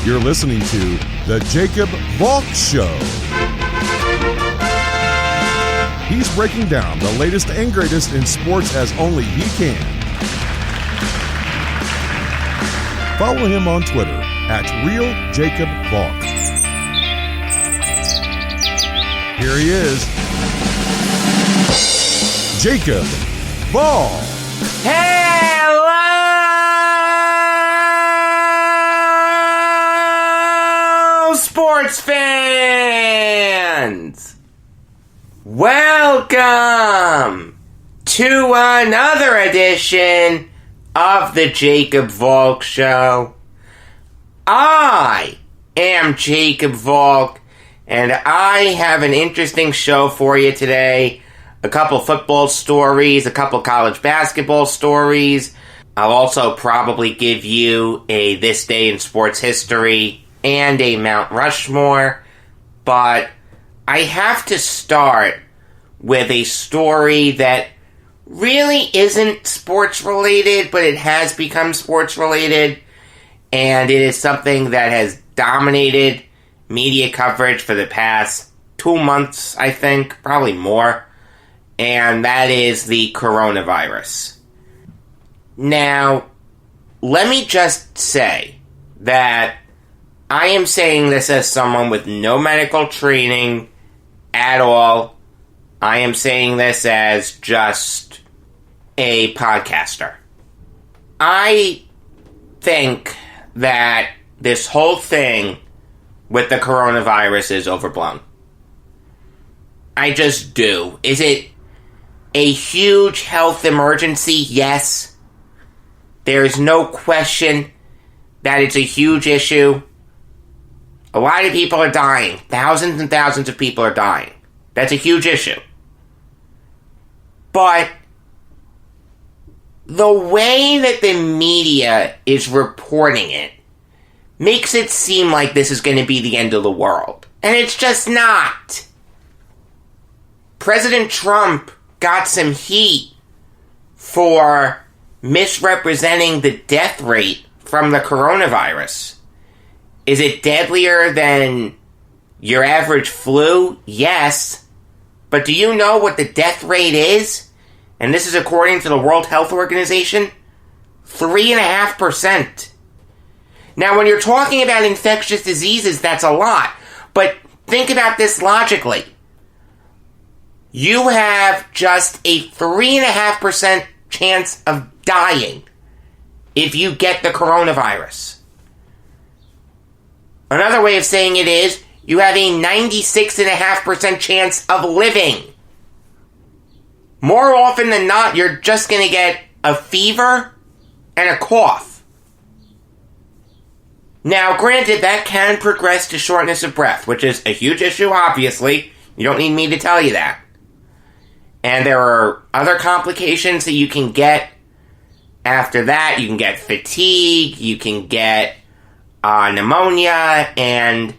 You're listening to The Jacob Valk Show. He's breaking down the latest and greatest in sports as only he can. Follow him on Twitter at RealJacobValk. Here he is, Jacob Valk. Hello, sports fans! Welcome to another edition of the Jacob Valk Show. I am Jacob Valk, and I have an interesting show for you today. A couple football stories, a couple college basketball stories. I'll also probably give you a This Day in Sports History and a Mount Rushmore. But I have to start with a story that really isn't sports related, but it has become sports related. And it is something that has dominated media coverage for the past 2 months, I think, probably more. And that is the coronavirus. Now, let me just say that I am saying this as someone with no medical training at all. I am saying this as just a podcaster. I think that this whole thing with the coronavirus is overblown. I just do. Is it a huge health emergency? Yes. There's no question that it's a huge issue. A lot of people are dying. Thousands and thousands of people are dying. That's a huge issue. But the way that the media is reporting it makes it seem like this is going to be the end of the world. And it's just not. President Trump got some heat for misrepresenting the death rate from the coronavirus. Is it deadlier than your average flu? Yes. But do you know what the death rate is? And this is according to the World Health Organization. 3.5%. Now, when you're talking about infectious diseases, that's a lot. But think about this logically. You have just a 3.5% chance of dying if you get the coronavirus. Another way of saying it is, you have a 96.5% chance of living. More often than not, you're just going to get a fever and a cough. Now, granted, that can progress to shortness of breath, which is a huge issue, obviously. You don't need me to tell you that. And there are other complications that you can get after that. You can get fatigue, you can get pneumonia, and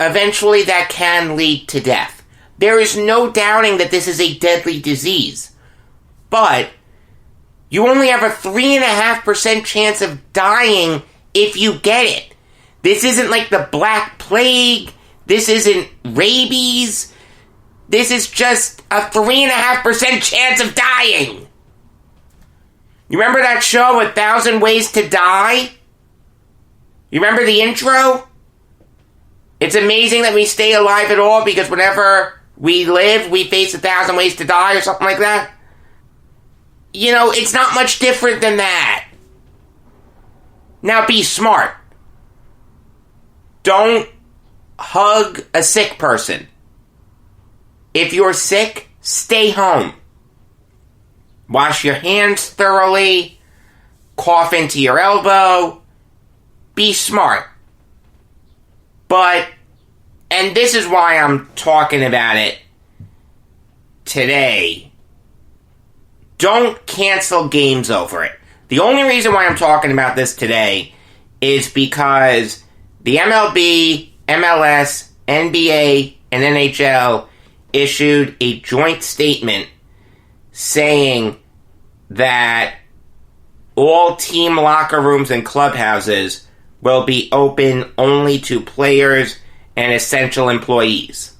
eventually that can lead to death. There is no doubting that this is a deadly disease. But you only have a 3.5% chance of dying if you get it. This isn't like the Black Plague. This isn't rabies. This is just a 3.5% chance of dying. You remember that show, 1,000 Ways to Die? You remember the intro? It's amazing that we stay alive at all because whenever we live, we face 1,000 ways to die or something like that. You know, it's not much different than that. Now be smart. Don't hug a sick person. If you're sick, stay home. Wash your hands thoroughly. Cough into your elbow. Be smart. But, and this is why I'm talking about it today, don't cancel games over it. The only reason why I'm talking about this today is because the MLB, MLS, NBA, and NHL issued a joint statement saying that all team locker rooms and clubhouses will be open only to players and essential employees.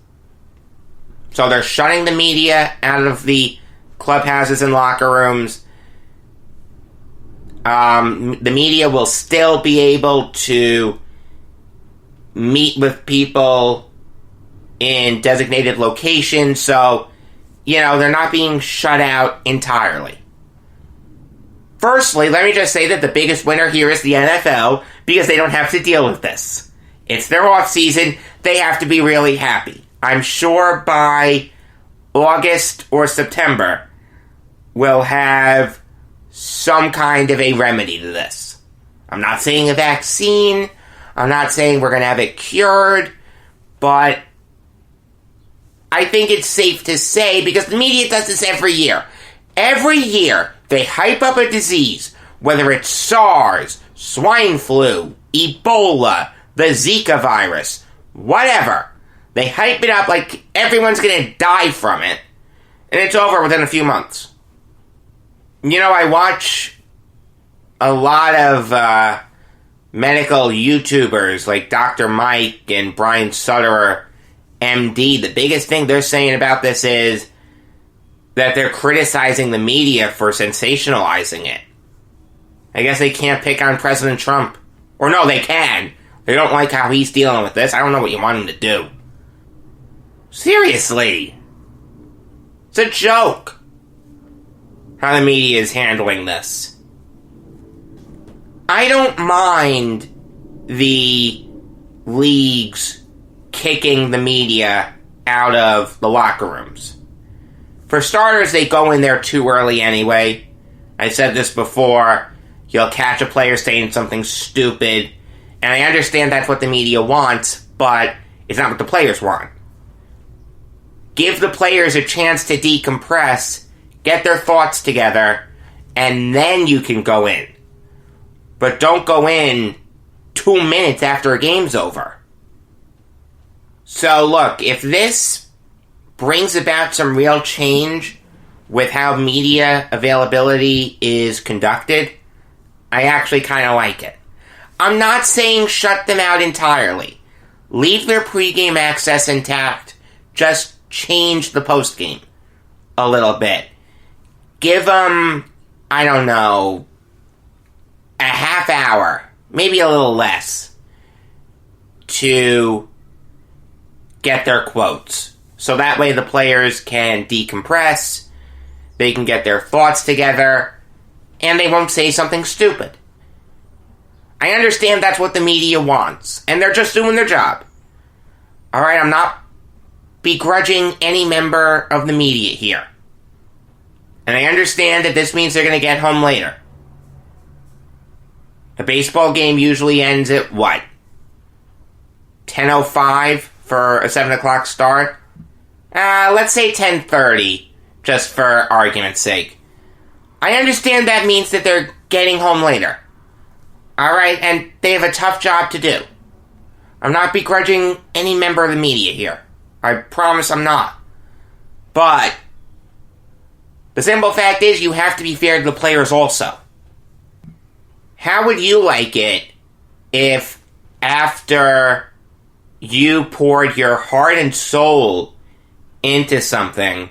So they're shutting the media out of the clubhouses and locker rooms. The media will still be able to meet with people in designated locations, so, they're not being shut out entirely. Firstly, let me just say that the biggest winner here is the NFL, because they don't have to deal with this. It's their off season. They have to be really happy. I'm sure by August or September, we'll have some kind of a remedy to this. I'm not saying a vaccine. I'm not saying we're going to have it cured. But I think it's safe to say, because the media does this every year. Every year, they hype up a disease, whether it's SARS, swine flu, Ebola, the Zika virus, whatever. They hype it up like everyone's going to die from it, and it's over within a few months. I watch a lot of medical YouTubers like Dr. Mike and Brian Sutterer, MD. The biggest thing they're saying about this is that they're criticizing the media for sensationalizing it. I guess they can't pick on President Trump. Or no, they can. They don't like how he's dealing with this. I don't know what you want him to do. Seriously. It's a joke how the media is handling this. I don't mind the leagues kicking the media out of the locker rooms. For starters, they go in there too early anyway. I said this before. You'll catch a player saying something stupid. And I understand that's what the media wants, but it's not what the players want. Give the players a chance to decompress, get their thoughts together, and then you can go in. But don't go in 2 minutes after a game's over. So look, if this brings about some real change with how media availability is conducted, I actually kind of like it. I'm not saying shut them out entirely. Leave their pregame access intact. Just change the postgame a little bit. Give them, I don't know, a half hour, maybe a little less, to get their quotes. So that way the players can decompress, they can get their thoughts together, and they won't say something stupid. I understand that's what the media wants, and they're just doing their job. Alright, I'm not begrudging any member of the media here. And I understand that this means they're going to get home later. A baseball game usually ends at what? 10:05 for a 7 o'clock start? Let's say 10:30, just for argument's sake. I understand that means that they're getting home later. Alright, and they have a tough job to do. I'm not begrudging any member of the media here. I promise I'm not. But the simple fact is you have to be fair to the players also. How would you like it if after you poured your heart and soul into something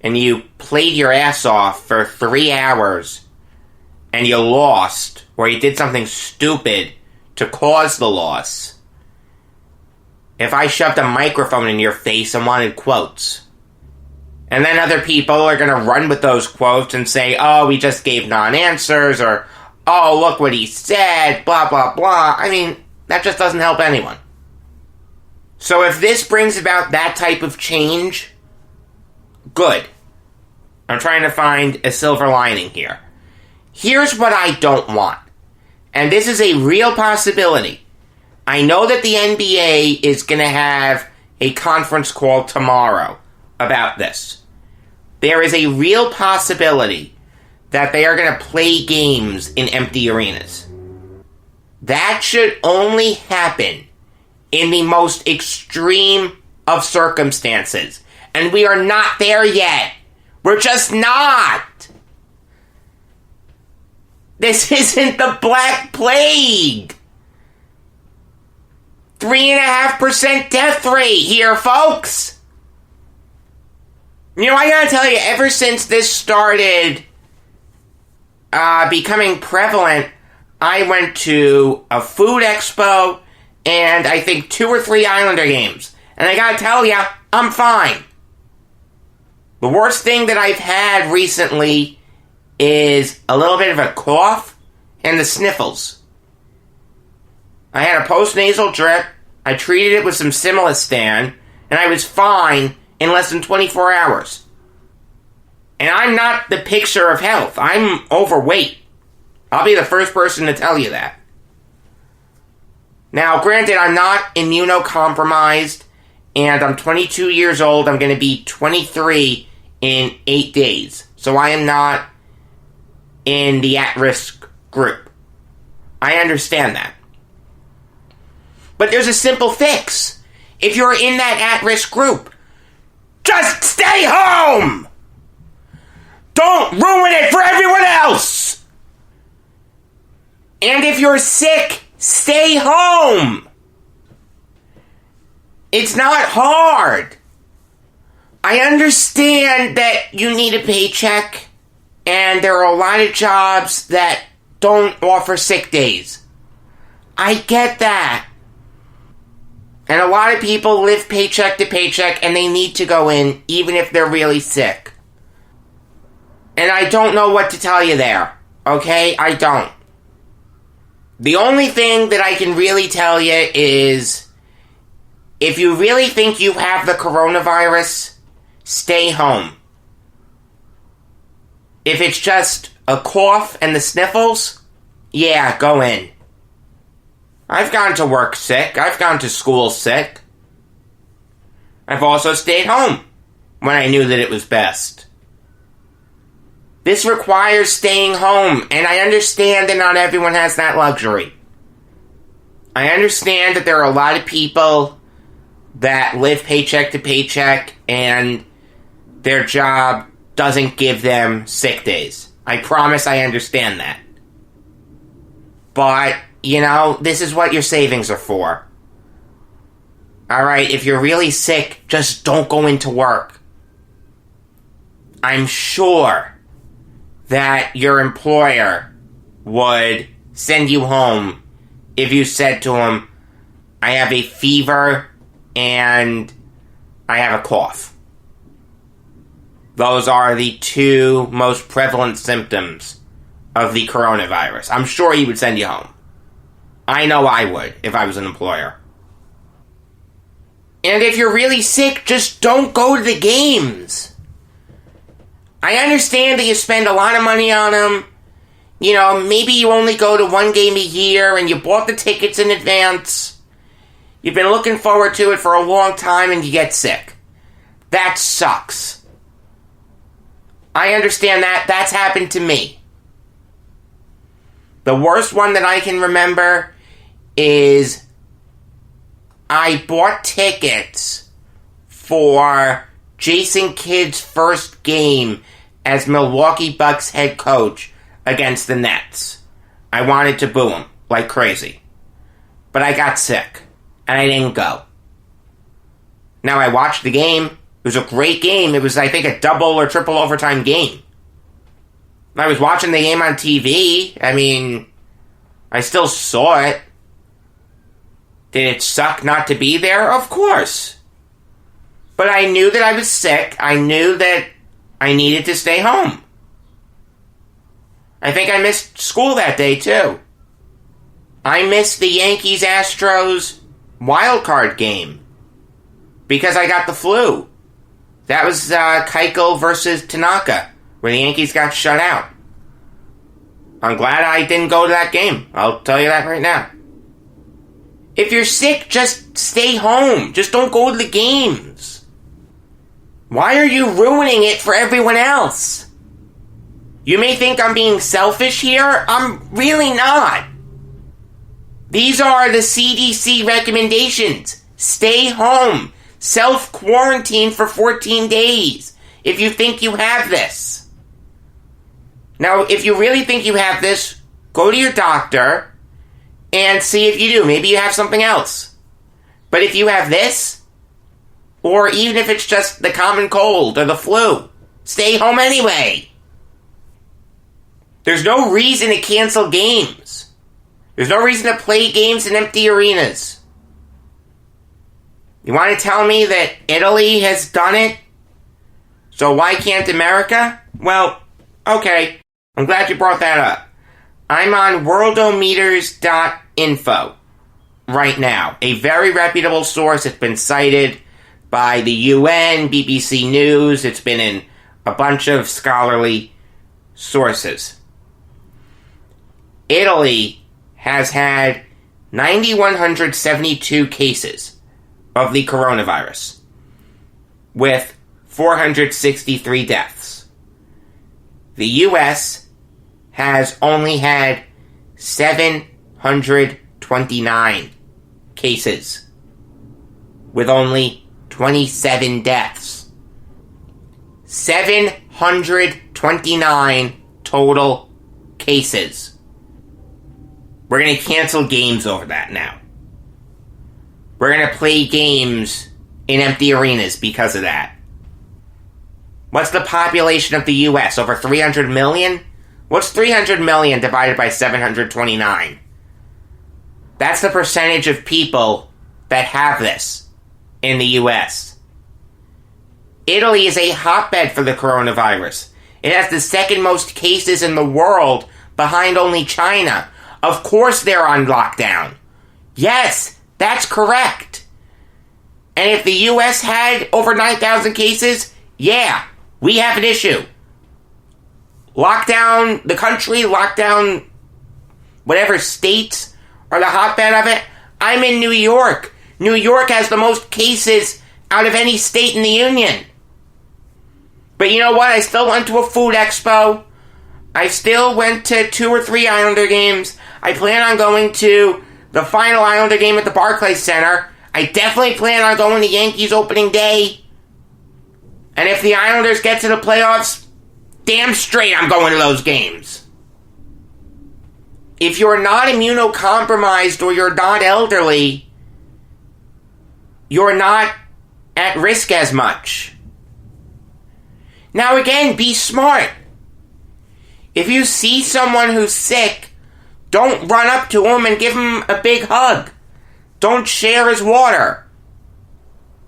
and you played your ass off for 3 hours and you lost, or you did something stupid to cause the loss, if I shoved a microphone in your face and wanted quotes? And then other people are going to run with those quotes and say, oh, he just gave non-answers, or, oh, look what he said, blah, blah, blah. I mean, that just doesn't help anyone. So if this brings about that type of change, good. I'm trying to find a silver lining here. Here's what I don't want. And this is a real possibility. I know that the NBA is going to have a conference call tomorrow about this. There is a real possibility that they are going to play games in empty arenas. That should only happen in the most extreme of circumstances. And we are not there yet. We're just not. This isn't the Black Plague. 3.5% death rate here, folks. You know, I gotta tell you, ever since this started becoming prevalent, I went to a food expo and I think 2 or 3 Islander games. And I gotta tell you, I'm fine. The worst thing that I've had recently is a little bit of a cough and the sniffles. I had a post-nasal drip, I treated it with some Similistan, and I was fine in less than 24 hours. And I'm not the picture of health. I'm overweight. I'll be the first person to tell you that. Now, granted, I'm not immunocompromised, and I'm 22 years old. I'm going to be 23 in 8 days. So I am not in the at-risk group. I understand that. But there's a simple fix. If you're in that at-risk group, just stay home! Don't ruin it for everyone else! And if you're sick, stay home! It's not hard. I understand that you need a paycheck, and there are a lot of jobs that don't offer sick days. I get that. And a lot of people live paycheck to paycheck, and they need to go in, even if they're really sick. And I don't know what to tell you there, okay? I don't. The only thing that I can really tell you is, if you really think you have the coronavirus, stay home. If it's just a cough and the sniffles, yeah, go in. I've gone to work sick. I've gone to school sick. I've also stayed home when I knew that it was best. This requires staying home, and I understand that not everyone has that luxury. I understand that there are a lot of people that live paycheck to paycheck, and their job doesn't give them sick days. I promise I understand that. But, you know, this is what your savings are for. Alright, if you're really sick, just don't go into work. I'm sure that your employer would send you home if you said to him, I have a fever and I have a cough. Those are the 2 most prevalent symptoms of the coronavirus. I'm sure he would send you home. I know I would if I was an employer. And if you're really sick, just don't go to the games. I understand that you spend a lot of money on them. You know, maybe you only go to 1 game a year and you bought the tickets in advance. You've been looking forward to it for a long time and you get sick. That sucks. I understand that. That's happened to me. The worst one that I can remember is I bought tickets for Jason Kidd's first game as Milwaukee Bucks head coach against the Nets. I wanted to boo him like crazy. But I got sick, and I didn't go. Now, I watched the game. It was a great game. It was, I think, a double or triple overtime game. I was watching the game on TV. I mean, I still saw it. Did it suck not to be there? Of course. But I knew that I was sick. I knew that I needed to stay home. I think I missed school that day, too. I missed the Yankees-Astros wildcard game because I got the flu. That was Keuchel versus Tanaka, where the Yankees got shut out. I'm glad I didn't go to that game. I'll tell you that right now. If you're sick, just stay home. Just don't go to the games. Why are you ruining it for everyone else? You may think I'm being selfish here. I'm really not. These are the CDC recommendations. Stay home. Self-quarantine for 14 days if you think you have this. Now, if you really think you have this, go to your doctor and see if you do. Maybe you have something else. But if you have this, or even if it's just the common cold or the flu, stay home anyway. There's no reason to cancel games. There's no reason to play games in empty arenas. You want to tell me that Italy has done it? So why can't America? Well, okay. I'm glad you brought that up. I'm on worldometers.info right now. A very reputable source. It's been cited by the UN, BBC News. It's been in a bunch of scholarly sources. Italy has had 9,172 cases of the coronavirus, with 463 deaths. The U.S. has only had 729 cases, with only 27 deaths. 729 total cases. We're going to cancel games over that now. We're going to play games in empty arenas because of that. What's the population of the U.S.? Over 300 million? What's 300 million divided by 729? That's the percentage of people that have this in the U.S. Italy is a hotbed for the coronavirus. It has the second most cases in the world, behind only China. Of course they're on lockdown. Yes, that's correct. And if the U.S. had over 9,000 cases, yeah, we have an issue. Lockdown the country, lockdown whatever states are the hotbed of it. I'm in New York. New York has the most cases out of any state in the union. But you know what? I still went to a food expo. I still went to 2 or 3 Islander games. I plan on going to the final Islander game at the Barclays Center. I definitely plan on going to Yankees opening day. And if the Islanders get to the playoffs, damn straight I'm going to those games. If you're not immunocompromised or you're not elderly, you're not at risk as much. Now again, be smart. If you see someone who's sick, don't run up to him and give him a big hug. Don't share his water.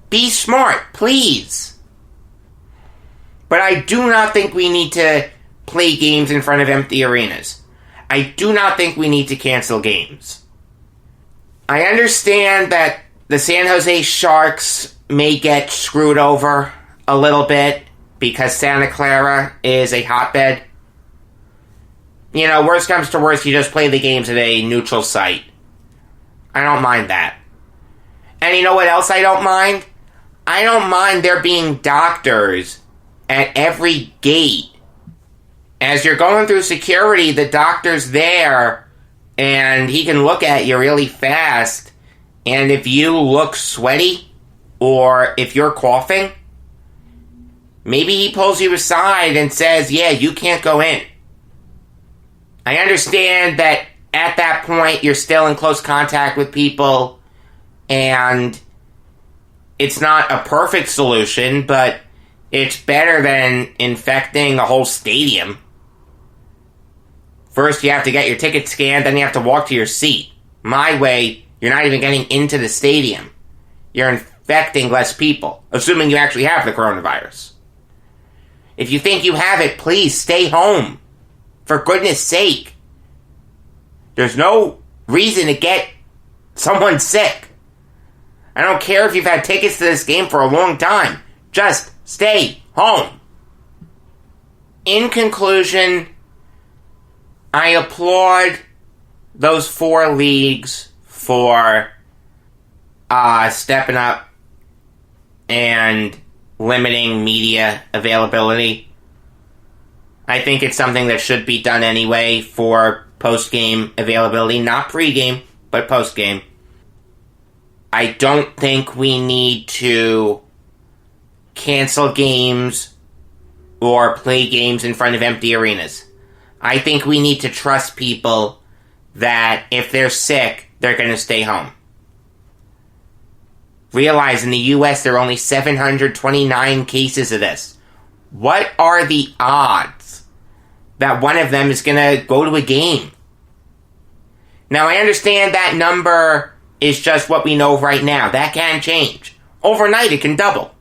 Be smart, please. But I do not think we need to play games in front of empty arenas. I do not think we need to cancel games. I understand that the San Jose Sharks may get screwed over a little bit because Santa Clara is a hotbed. You know, worst comes to worst, you just play the games at a neutral site. I don't mind that. And you know what else I don't mind? I don't mind there being doctors at every gate. As you're going through security, the doctor's there, and he can look at you really fast, and if you look sweaty, or if you're coughing, maybe he pulls you aside and says, yeah, you can't go in. I understand that at that point you're still in close contact with people and it's not a perfect solution, but it's better than infecting a whole stadium. First you have to get your ticket scanned, then you have to walk to your seat. My way, you're not even getting into the stadium. You're infecting less people, assuming you actually have the coronavirus. If you think you have it, please stay home. For goodness sake. There's no reason to get someone sick. I don't care if you've had tickets to this game for a long time. Just stay home. In conclusion, I applaud those 4 leagues for stepping up and limiting media availability. I think it's something that should be done anyway for post-game availability. Not pre-game, but post-game. I don't think we need to cancel games or play games in front of empty arenas. I think we need to trust people that if they're sick, they're going to stay home. realize in the U.S. there are only 729 cases of this. What are the odds that one of them is going to go to a game? Now, I understand that number is just what we know right now. That can change. Overnight, it can double.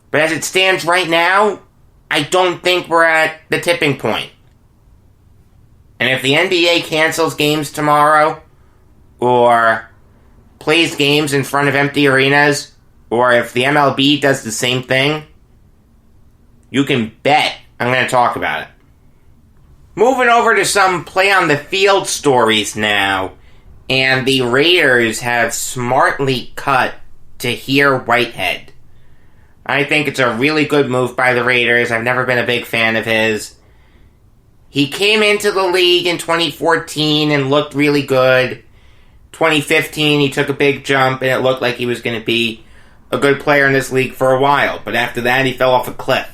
But as it stands right now, I don't think we're at the tipping point. And if the NBA cancels games tomorrow, or plays games in front of empty arenas, or if the MLB does the same thing, you can bet I'm going to talk about it. Moving over to some play-on-the-field stories now, and the Raiders have smartly cut Tahir Whitehead. I think it's a really good move by the Raiders. I've never been a big fan of his. He came into the league in 2014 and looked really good. 2015, he took a big jump, and it looked like he was going to be a good player in this league for a while. But after that, he fell off a cliff.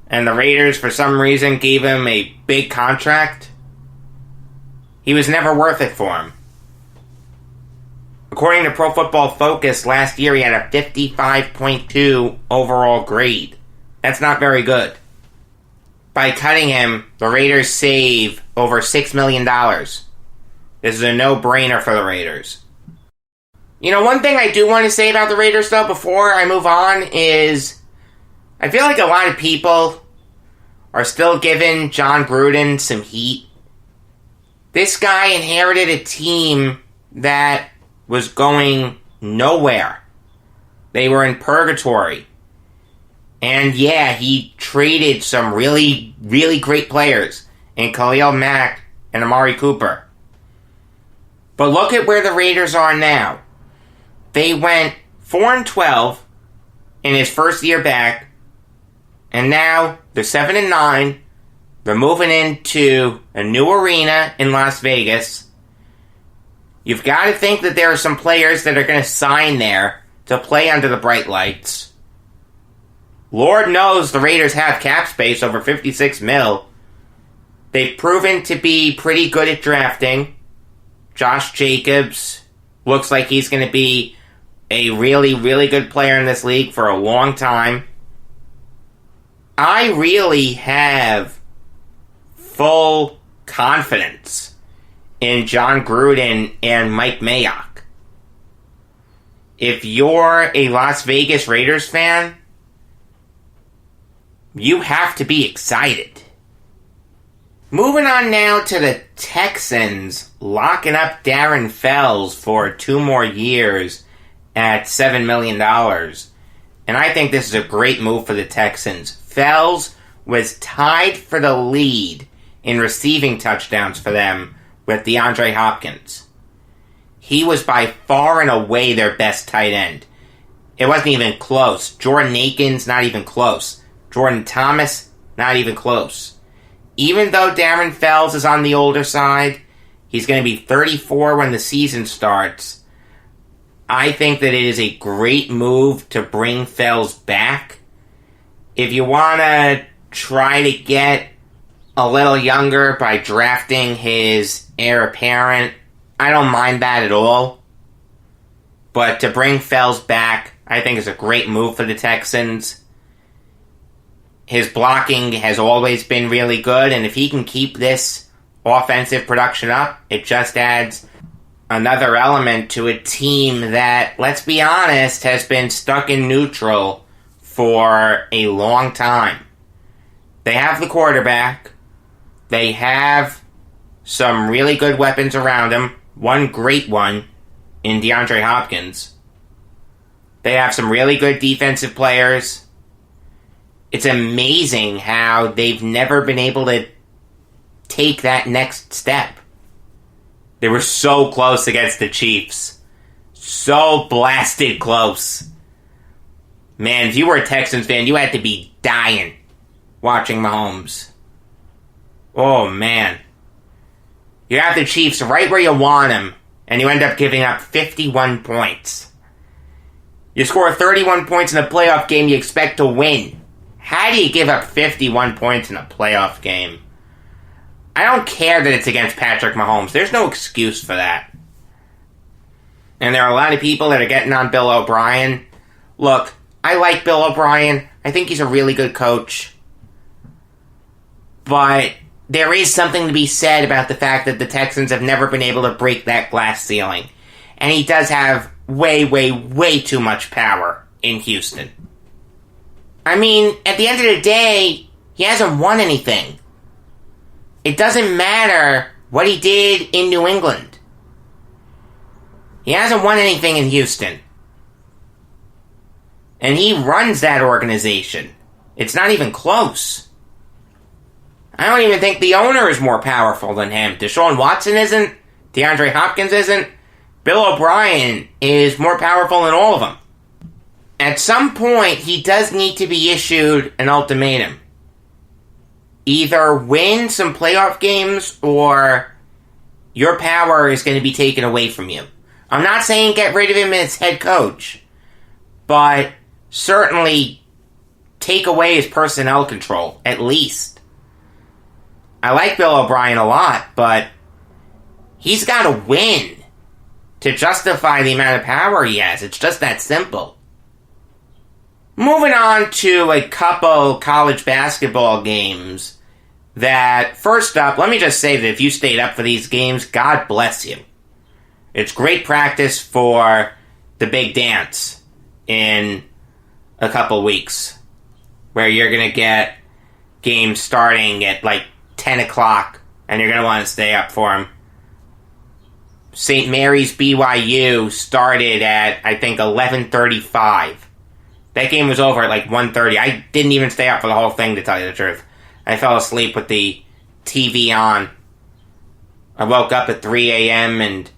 And the Raiders, for some reason, gave him a big contract. He was never worth it for him. According to Pro Football Focus, last year he had a 55.2 overall grade. That's not very good. By cutting him, the Raiders save over $6 million. This is a no-brainer for the Raiders. You know, one thing I do want to say about the Raiders, though, before I move on, is I feel like a lot of people are still giving John Gruden some heat. This guy inherited a team that was going nowhere. They were in purgatory. And yeah, he traded some really, really great players in Khalil Mack and Amari Cooper. But look at where the Raiders are now. They went 4-12 in his first year back, and now they're 7-9. They're moving into a new arena in Las Vegas. You've got to think that there are some players that are going to sign there to play under the bright lights. Lord knows the Raiders have cap space over $56 million. They've proven to be pretty good at drafting. Josh Jacobs looks like he's going to be a really, really good player in this league for a long time. I really have full confidence in John Gruden and Mike Mayock. If you're a Las Vegas Raiders fan, you have to be excited. Moving on now to the Texans locking up Darren Fells for 2 more years at $7 million. And I think this is a great move for the Texans. Fells was tied for the lead in receiving touchdowns for them with DeAndre Hopkins. He was by far and away their best tight end. It wasn't even close. Jordan Akins, not even close. Jordan Thomas, not even close. Even though Darren Fells is on the older side, he's going to be 34 when the season starts. I think that it is a great move to bring Fells back. If you want to try to get a little younger by drafting his heir apparent, I don't mind that at all. But to bring Fells back, I think is a great move for the Texans. His blocking has always been really good, and if he can keep this offensive production up, it just adds another element to a team that, let's be honest, has been stuck in neutral for a long time. They have the quarterback. They have some really good weapons around him. One great one in DeAndre Hopkins. They have some really good defensive players. It's amazing how they've never been able to take that next step. They were so close against the Chiefs. So blasted close. Man, if you were a Texans fan, you had to be dying watching Mahomes. Oh, man. You have the Chiefs right where you want them, and you end up giving up 51 points. You score 31 points in a playoff game you expect to win. How do you give up 51 points in a playoff game? I don't care that it's against Patrick Mahomes. There's no excuse for that. And there are a lot of people that are getting on Bill O'Brien. Look, I like Bill O'Brien. I think he's a really good coach. But there is something to be said about the fact that the Texans have never been able to break that glass ceiling. And he does have way, way, way too much power in Houston. I mean, at the end of the day, he hasn't won anything. It doesn't matter what he did in New England. He hasn't won anything in Houston. And he runs that organization. It's not even close. I don't even think the owner is more powerful than him. Deshaun Watson isn't. DeAndre Hopkins isn't. Bill O'Brien is more powerful than all of them. At some point, he does need to be issued an ultimatum. Either win some playoff games, or your power is going to be taken away from you. I'm not saying get rid of him as head coach, but certainly take away his personnel control, at least. I like Bill O'Brien a lot, but he's got to win to justify the amount of power he has. It's just that simple. Moving on to a couple college basketball games that, first up, let me just say that if you stayed up for these games, God bless you. It's great practice for the big dance in a couple weeks, where you're going to get games starting at like 10 o'clock, and you're going to want to stay up for them. St. Mary's BYU started at, I think, 11:35. That game was over at like 1:30. I didn't even stay up for the whole thing, to tell you the truth. I fell asleep with the TV on. I woke up at 3 a.m. and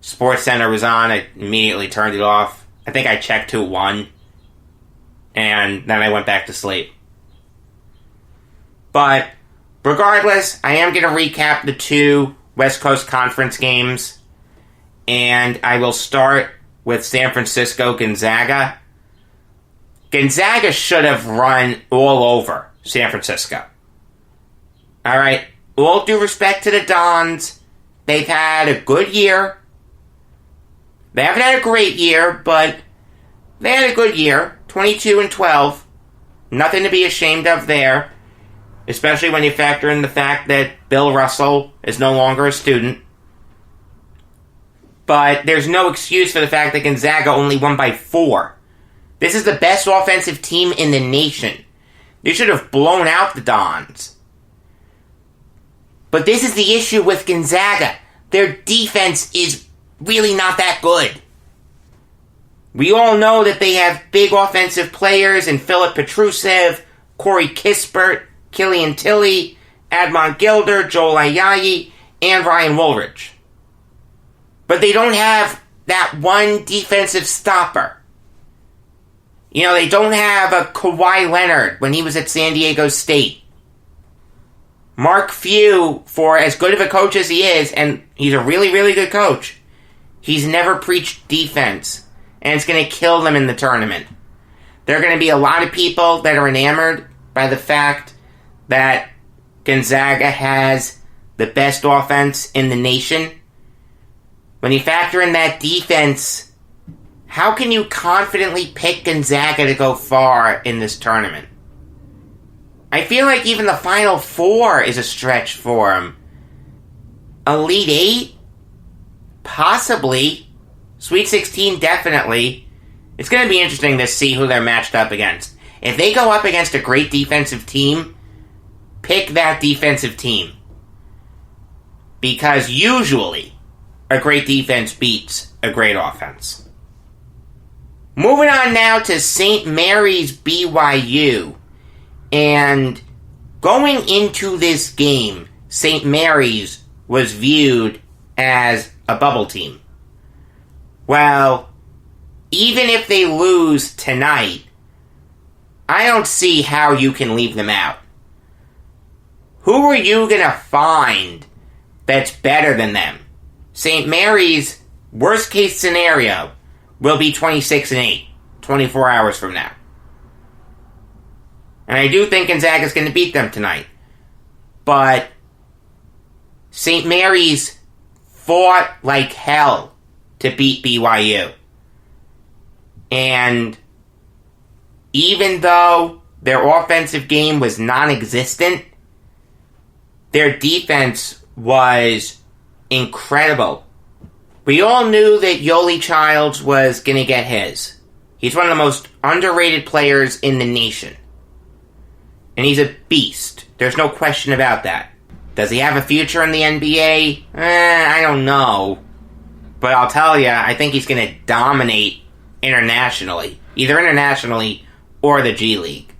SportsCenter was on. I immediately turned it off. I think I checked who won. And then I went back to sleep. But regardless, I am going to recap the two West Coast Conference games. And I will start with San Francisco Gonzaga. Gonzaga should have run all over San Francisco. Alright, all due respect to the Dons, they've had a good year. They haven't had a great year, but they had a good year. 22-12. Nothing to be ashamed of there. Especially when you factor in the fact that Bill Russell is no longer a student. But there's no excuse for the fact that Gonzaga only won by 4. This is the best offensive team in the nation. They should have blown out the Dons. But this is the issue with Gonzaga. Their defense is really not that good. We all know that they have big offensive players in Philip Petrusev, Corey Kispert, Killian Tilly, Admon Gilder, Joel Ayayi, and Ryan Woolridge. But they don't have that one defensive stopper. You know, they don't have a Kawhi Leonard when he was at San Diego State. Mark Few, for as good of a coach as he is, and he's a really, really good coach, he's never preached defense, and it's going to kill them in the tournament. There are going to be a lot of people that are enamored by the fact that Gonzaga has the best offense in the nation. When you factor in that defense, how can you confidently pick Gonzaga to go far in this tournament? I feel like even the Final Four is a stretch for them. Elite 8? Possibly. Sweet 16, definitely. It's going to be interesting to see who they're matched up against. If they go up against a great defensive team, pick that defensive team. Because usually, a great defense beats a great offense. Moving on now to St. Mary's BYU. And going into this game, St. Mary's was viewed as a bubble team. Well, even if they lose tonight, I don't see how you can leave them out. Who are you going to find that's better than them? St. Mary's worst case scenario will be 26-8, 24 hours from now. And I do think Gonzaga's going to beat them tonight. But St. Mary's fought like hell to beat BYU. And even though their offensive game was non-existent, their defense was incredible. We all knew that Yoli Childs was going to get his. He's one of the most underrated players in the nation. And he's a beast. There's no question about that. Does he have a future in the NBA? I don't know. But I'll tell you, I think he's going to dominate internationally. Either internationally or the G League.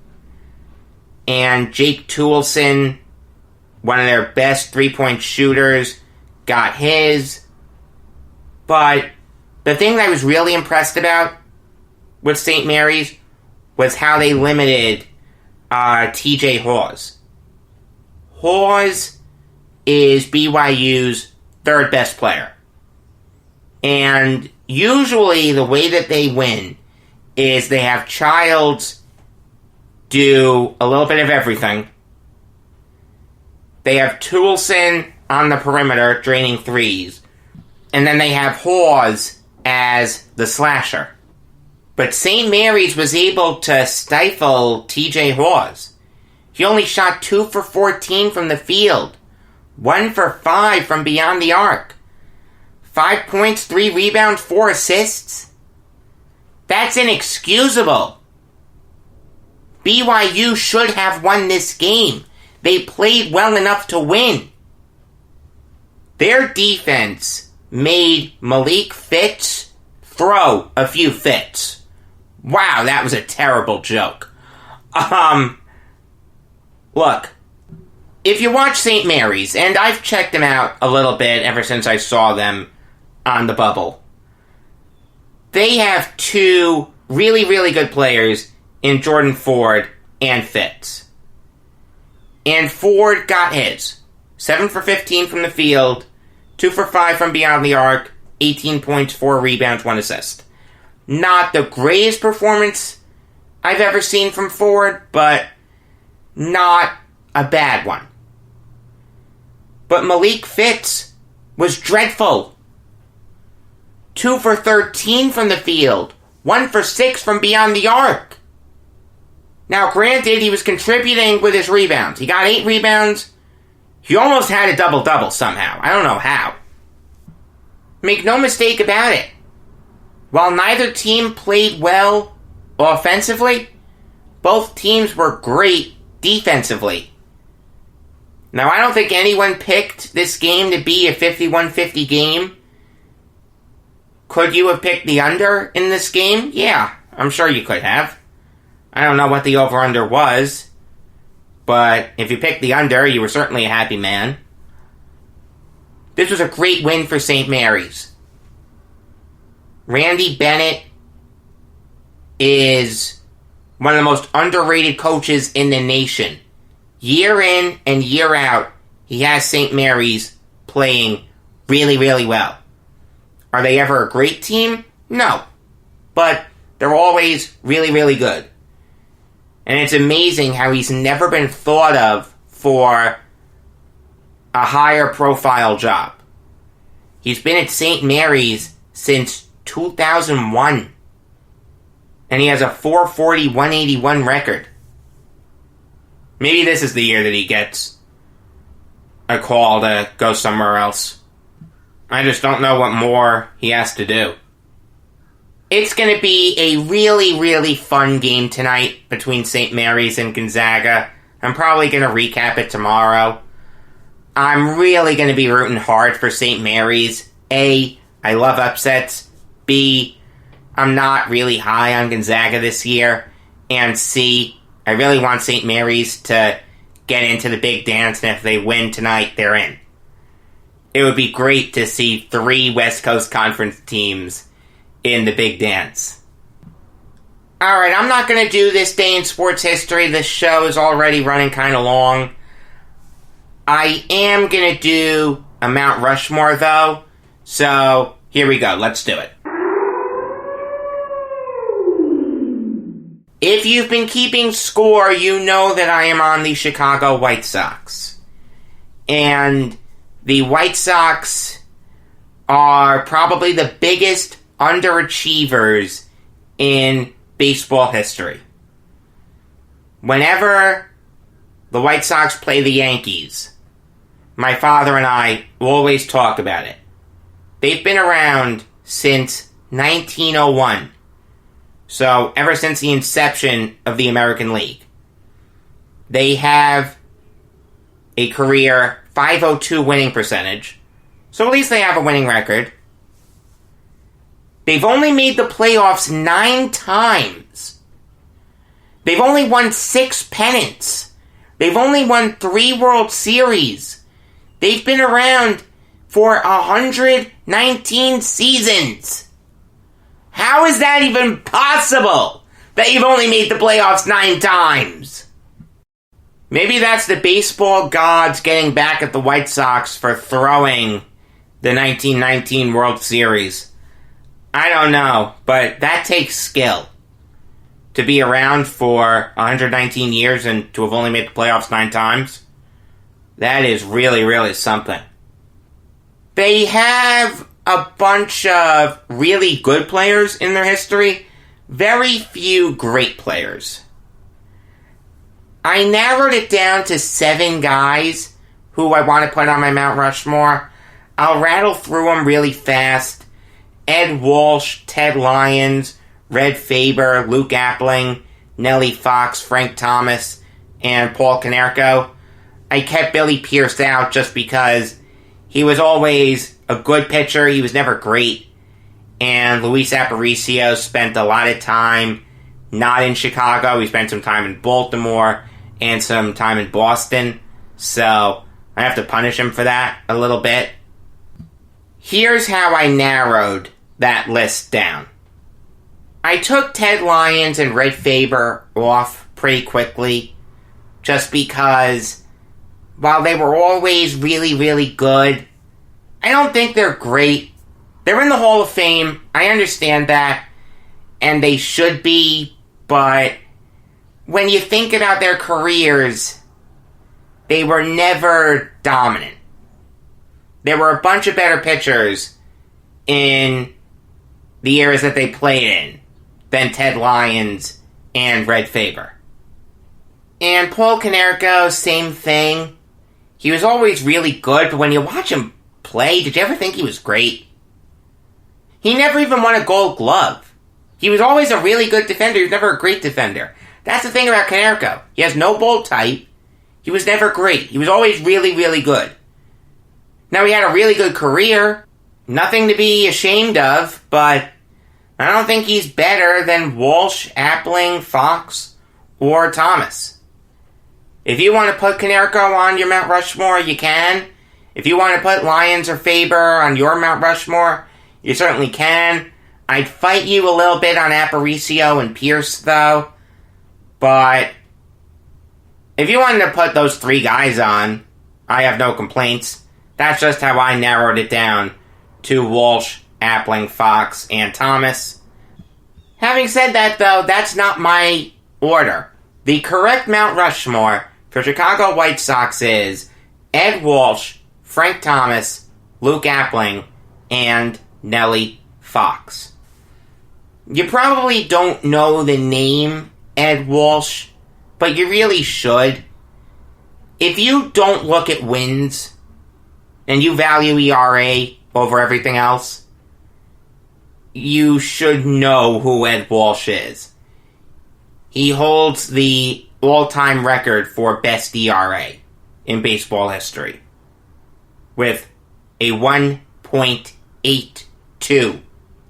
And Jake Toolson, one of their best three-point shooters, got his. But the thing that I was really impressed about with St. Mary's was how they limited TJ Hawes. Hawes is BYU's third best player. And usually the way that they win is they have Childs do a little bit of everything. They have Toolson on the perimeter draining threes. And then they have Hawes as the slasher. But St. Mary's was able to stifle TJ Hawes. He only shot 2 for 14 from the field. 1 for 5 from beyond the arc. 5 points, 3 rebounds, 4 assists. That's inexcusable. BYU should have won this game. They played well enough to win. Their defense made Malik Fitz throw a few fits. Wow, that was a terrible joke. Look, if you watch St. Mary's, and I've checked them out a little bit ever since I saw them on the bubble, they have 2 really, really good players in Jordan Ford and Fitz. And Ford got his. 7 for 15 from the field, 2 for 5 from beyond the arc, 18 points, 4 rebounds, 1 assist. Not the greatest performance I've ever seen from Ford, but not a bad one. But Malik Fitz was dreadful. 2 for 13 from the field, 1 for 6 from beyond the arc. Now, granted, he was contributing with his rebounds. He got 8 rebounds. He almost had a double-double somehow. I don't know how. Make no mistake about it. While neither team played well offensively, both teams were great defensively. Now, I don't think anyone picked this game to be a 51-50 game. Could you have picked the under in this game? Yeah, I'm sure you could have. I don't know what the over-under was, but if you picked the under, you were certainly a happy man. This was a great win for St. Mary's. Randy Bennett is one of the most underrated coaches in the nation. Year in and year out, he has St. Mary's playing really, really well. Are they ever a great team? No. But they're always really, really good. And it's amazing how he's never been thought of for a higher profile job. He's been at St. Mary's since 2001. And he has a 440-181 record. Maybe this is the year that he gets a call to go somewhere else. I just don't know what more he has to do. It's going to be a really, really fun game tonight between St. Mary's and Gonzaga. I'm probably going to recap it tomorrow. I'm really going to be rooting hard for St. Mary's. A, I love upsets. B, I'm not really high on Gonzaga this year. And C, I really want St. Mary's to get into the big dance, and if they win tonight, they're in. It would be great to see 3 West Coast Conference teams in the big dance. Alright, I'm not going to do this day in sports history. This show is already running kind of long. I am going to do a Mount Rushmore, though. So, here we go. Let's do it. If you've been keeping score, you know that I am on the Chicago White Sox. And the White Sox are probably the biggest underachievers in baseball history. Whenever the White Sox play the Yankees, my father and I always talk about it. They've been around since 1901. So, ever since the inception of the American League. They have a career .502 winning percentage. So at least they have a winning record. They've only made the playoffs 9 times. They've only won 6 pennants. They've only won 3 World Series. They've been around for 119 seasons. How is that even possible? That you've only made the playoffs 9 times? Maybe that's the baseball gods getting back at the White Sox for throwing the 1919 World Series. I don't know, but that takes skill. To be around for 119 years and to have only made the playoffs 9 times, that is really, really something. They have a bunch of really good players in their history, very few great players. I narrowed it down to 7 guys who I want to put on my Mount Rushmore. I'll rattle through them really fast. Ed Walsh, Ted Lyons, Red Faber, Luke Appling, Nellie Fox, Frank Thomas, and Paul Konerko. I kept Billy Pierce out just because he was always a good pitcher. He was never great. And Luis Aparicio spent a lot of time not in Chicago. He spent some time in Baltimore and some time in Boston. So I have to punish him for that a little bit. Here's how I narrowed that list down. I took Ted Lyons and Red Faber off pretty quickly just because while they were always really, really good, I don't think they're great. They're in the Hall of Fame. I understand that. And they should be. But when you think about their careers, they were never dominant. There were a bunch of better pitchers in the eras that they played in than Ted Lyons and Red Faber. And Paul Konerko, same thing. He was always really good, but when you watch him play, did you ever think he was great? He never even won a Gold Glove. He was always a really good defender. He was never a great defender. That's the thing about Konerko. He has no bold type. He was never great. He was always really, really good. Now, he had a really good career. Nothing to be ashamed of, but I don't think he's better than Walsh, Appling, Fox, or Thomas. If you want to put Konerko on your Mount Rushmore, you can. If you want to put Lyons or Faber on your Mount Rushmore, you certainly can. I'd fight you a little bit on Aparicio and Pierce, though. But if you wanted to put those 3 guys on, I have no complaints. That's just how I narrowed it down to Walsh, Appling, Fox, and Thomas. Having said that, though, that's not my order. The correct Mount Rushmore for Chicago White Sox is Ed Walsh, Frank Thomas, Luke Appling, and Nellie Fox. You probably don't know the name Ed Walsh, but you really should. If you don't look at wins, and you value ERA over everything else, you should know who Ed Walsh is. He holds the all-time record for best ERA in baseball history, with a 1.82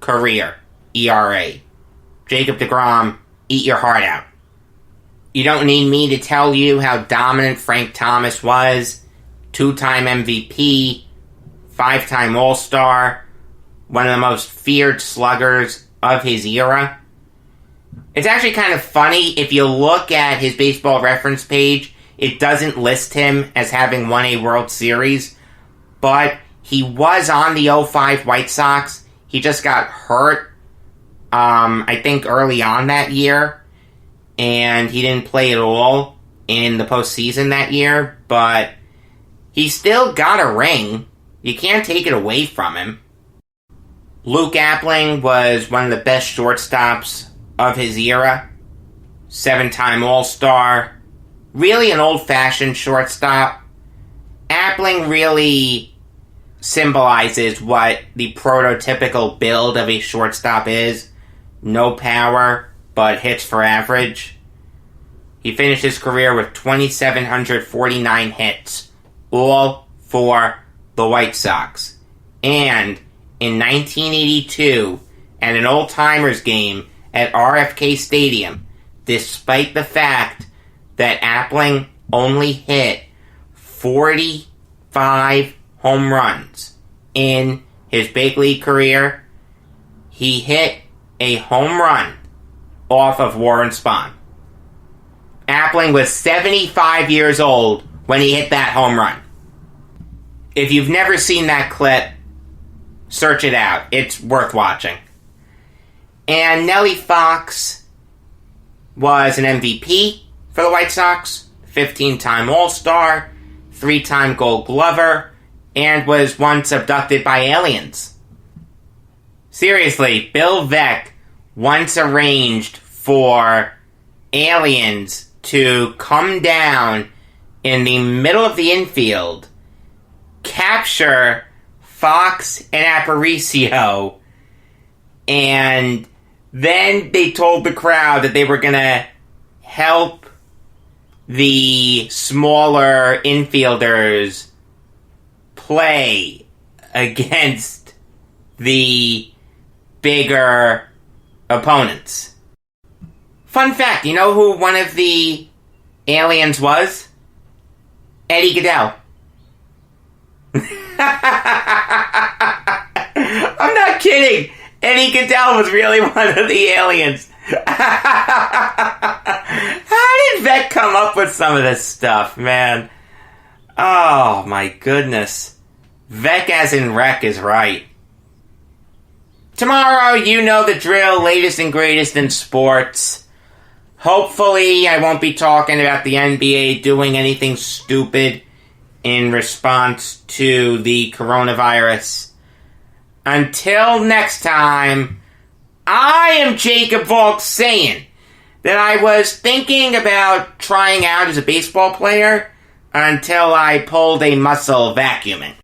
career ERA. Jacob deGrom, eat your heart out. You don't need me to tell you how dominant Frank Thomas was. 2-time MVP, 5-time All-Star, one of the most feared sluggers of his era. It's actually kind of funny, if you look at his baseball reference page, it doesn't list him as having won a World Series, but he was on the '05 White Sox. He just got hurt, I think early on that year, and he didn't play at all in the postseason that year, but he still got a ring. You can't take it away from him. Luke Appling was one of the best shortstops of his era. 7-time All-Star. Really an old-fashioned shortstop. Appling really symbolizes what the prototypical build of a shortstop is. No power, but hits for average. He finished his career with 2,749 hits, all for the White Sox. And in 1982, at an old-timers game at RFK Stadium, despite the fact that Appling only hit 45 home runs in his big league career, he hit a home run off of Warren Spahn. Appling was 75 years old when he hit that home run. If you've never seen that clip, search it out. It's worth watching. And Nellie Fox was an MVP for the White Sox, 15-time All-Star, 3-time Gold Glover, and was once abducted by aliens. Seriously, Bill Veeck once arranged for aliens to come down in the middle of the infield, capture Fox and Aparicio, and then they told the crowd that they were going to help the smaller infielders play against the bigger opponents. Fun fact, you know who one of the aliens was? Eddie Goodell. I'm not kidding. Eddie Goodell was really one of the aliens. How did Veeck come up with some of this stuff, man? Oh, my goodness. Veeck as in wreck is right. Tomorrow, you know the drill, latest and greatest in sports. Hopefully, I won't be talking about the NBA doing anything stupid in response to the coronavirus. Until next time, I am Jacob Valk saying that I was thinking about trying out as a baseball player until I pulled a muscle vacuuming.